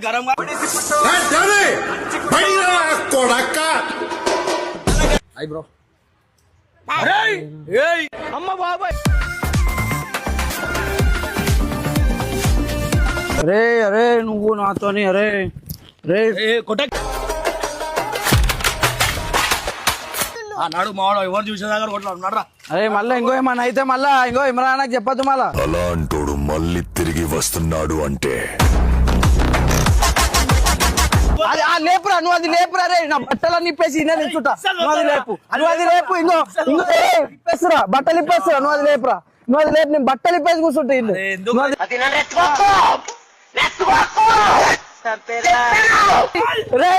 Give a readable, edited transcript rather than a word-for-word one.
Garam bro అమ్మ బాబాయ్ అరే అరే నువ్వు నాతోని అరే రే కొట్ట నాడు మావాడు ఎవరు చూసేదాకా కొట్లాడు. అరే మళ్ళా ఇంకో ఏమన్నా అయితే మళ్ళా ఇంకో ఇమ్రాన్ చెప్పద్దు మళ్ళా. అలాంటోడు మళ్ళీ తిరిగి వస్తున్నాడు అంటే లేపురా నువ్వు అది లేపురా రే నా బట్టలన్నీ ఇప్పేసి నేను ఇచ్చుంటా నువ్వు అది లేపు నువ్వు అది లేపు ఇంకో ఇప్పేస్తురా బట్టలు ఇప్పేస్తురా నువ్వు అది లేపురా నువ్వు అది లేపు నేను బట్టలు ఇప్పేసి కూర్చుంటా ఇల్లు రే